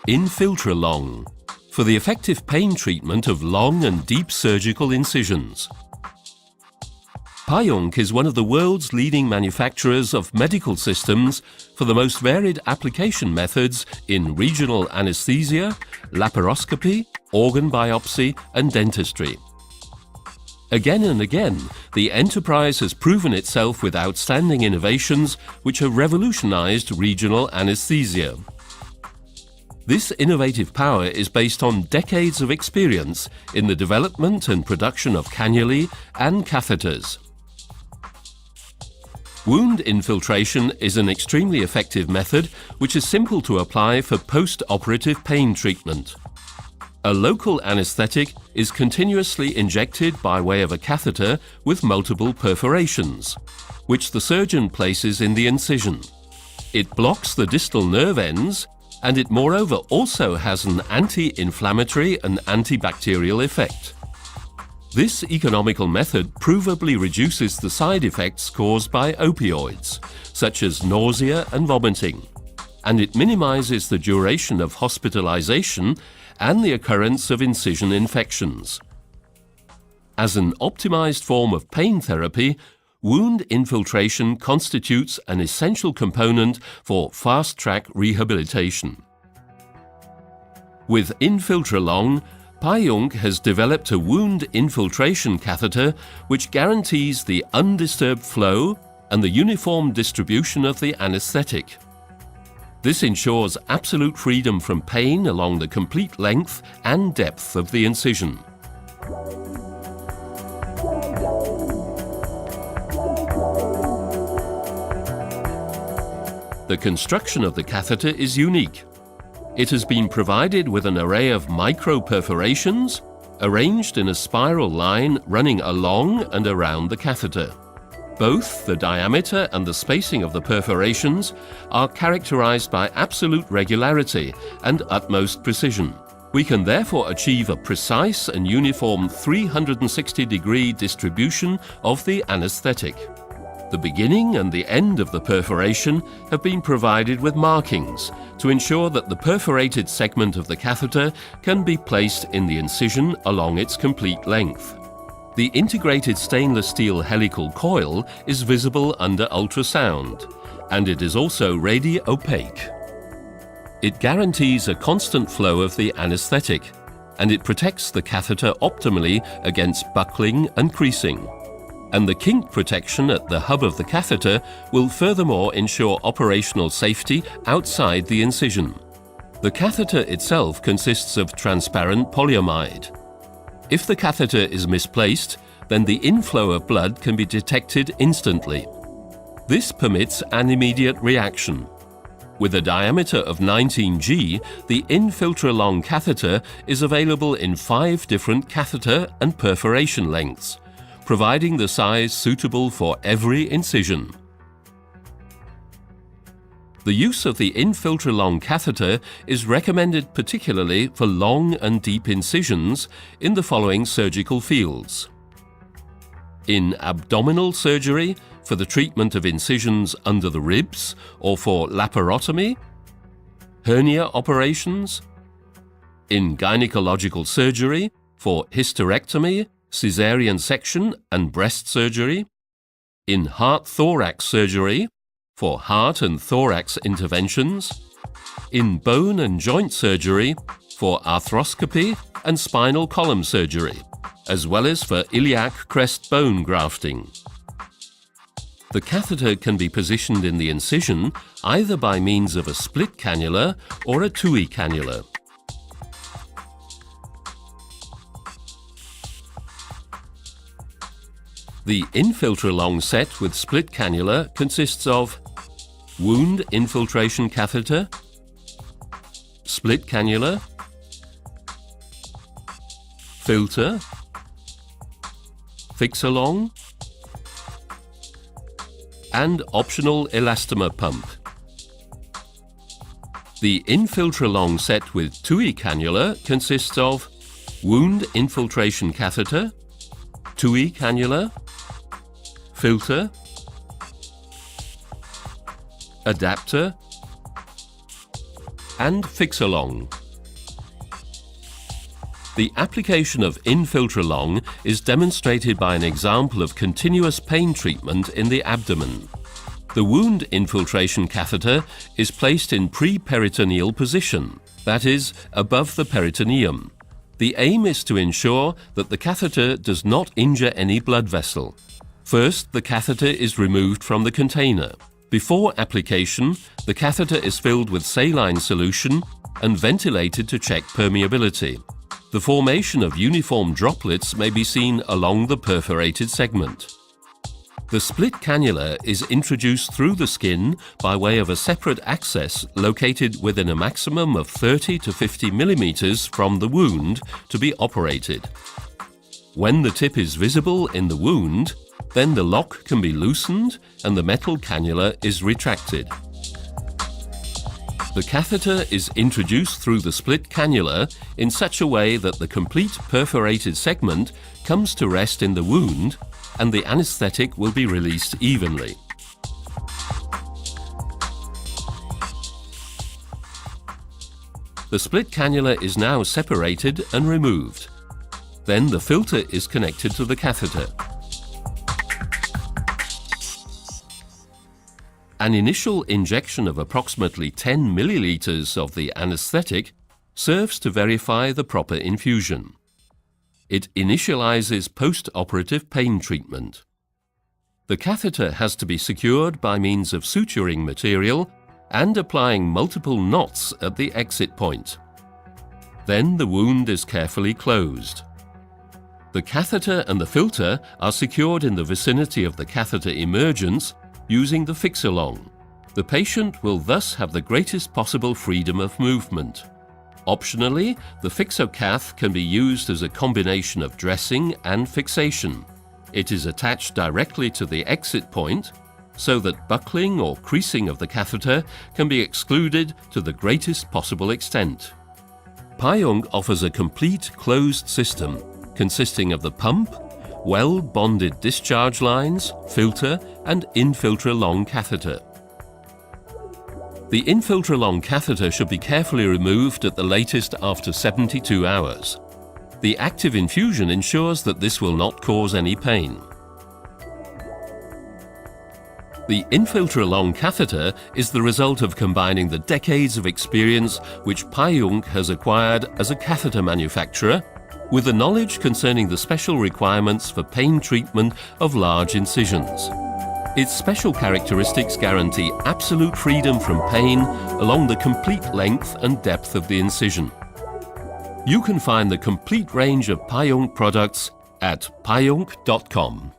InfiltraLong for the effective pain treatment of long and deep surgical incisions. Pajunk is one of the world's leading manufacturers of medical systems for the most varied application methods in regional anesthesia, laparoscopy, organ biopsy and dentistry. Again and again, the enterprise has proven itself with outstanding innovations which have revolutionized regional anesthesia. This innovative power is based on decades of experience in the development and production of cannulae and catheters. Wound infiltration is an extremely effective method which is simple to apply for post-operative pain treatment. A local anesthetic is continuously injected by way of a catheter with multiple perforations, which the surgeon places in the incision. It blocks the distal nerve ends, and it moreover also has an anti-inflammatory and antibacterial effect. This economical method provably reduces the side effects caused by opioids, such as nausea and vomiting, and it minimizes the duration of hospitalization and the occurrence of incision infections. As an optimized form of pain therapy, wound infiltration constitutes an essential component for fast-track rehabilitation. With InfiltraLong, Pajunk has developed a wound infiltration catheter which guarantees the undisturbed flow and the uniform distribution of the anesthetic. This ensures absolute freedom from pain along the complete length and depth of the incision. The construction of the catheter is unique. It has been provided with an array of micro-perforations arranged in a spiral line running along and around the catheter. Both the diameter and the spacing of the perforations are characterized by absolute regularity and utmost precision. We can therefore achieve a precise and uniform 360-degree distribution of the anesthetic. The beginning and the end of the perforation have been provided with markings to ensure that the perforated segment of the catheter can be placed in the incision along its complete length. The integrated stainless steel helical coil is visible under ultrasound, and it is also radi-opaque. It guarantees a constant flow of the anesthetic, and it protects the catheter optimally against buckling and creasing. And the kink protection at the hub of the catheter will furthermore ensure operational safety outside the incision. The catheter itself consists of transparent polyamide. If the catheter is misplaced, then the inflow of blood can be detected instantly. This permits an immediate reaction. With a diameter of 19 G, the InfiltraLong catheter is available in 5 different catheter and perforation lengths, providing the size suitable for every incision. The use of the InfiltraLong catheter is recommended particularly for long and deep incisions in the following surgical fields: in abdominal surgery, for the treatment of incisions under the ribs or for laparotomy, hernia operations, in gynecological surgery, for hysterectomy, caesarean section and breast surgery, in heart-thorax surgery, for heart and thorax interventions, in bone and joint surgery, for arthroscopy and spinal column surgery, as well as for iliac crest bone grafting. The catheter can be positioned in the incision either by means of a split cannula or a TUI cannula. The InfiltraLong set with split cannula consists of wound infiltration catheter, split cannula, filter, fix-along, and optional elastomer pump. The InfiltraLong set with TUI cannula consists of wound infiltration catheter, TUI cannula, filter, adapter, and InfiltraLong. The application of InfiltraLong is demonstrated by an example of continuous pain treatment in the abdomen. The wound infiltration catheter is placed in pre-peritoneal position, that is, above the peritoneum. The aim is to ensure that the catheter does not injure any blood vessel. First, the catheter is removed from the container. Before application, the catheter is filled with saline solution and ventilated to check permeability. The formation of uniform droplets may be seen along the perforated segment. The split cannula is introduced through the skin by way of a separate access located within a maximum of 30 to 50 millimeters from the wound to be operated. When the tip is visible in the wound, then the lock can be loosened and the metal cannula is retracted. The catheter is introduced through the split cannula in such a way that the complete perforated segment comes to rest in the wound and the anesthetic will be released evenly. The split cannula is now separated and removed. Then the filter is connected to the catheter. An initial injection of approximately 10 milliliters of the anesthetic serves to verify the proper infusion. It initializes post-operative pain treatment. The catheter has to be secured by means of suturing material and applying multiple knots at the exit point. Then the wound is carefully closed. The catheter and the filter are secured in the vicinity of the catheter emergence using the InfiltraLong. The patient will thus have the greatest possible freedom of movement. Optionally, the FixoCath can be used as a combination of dressing and fixation. It is attached directly to the exit point so that buckling or creasing of the catheter can be excluded to the greatest possible extent. Pajunk offers a complete closed system consisting of the pump, well-bonded discharge lines, filter and InfiltraLong catheter. The InfiltraLong catheter should be carefully removed at the latest after 72 hours. The active infusion ensures that this will not cause any pain. The InfiltraLong catheter is the result of combining the decades of experience which Pajunk has acquired as a catheter manufacturer with the knowledge concerning the special requirements for pain treatment of large incisions. Its special characteristics guarantee absolute freedom from pain along the complete length and depth of the incision. You can find the complete range of Pajunk products at pajunk.com.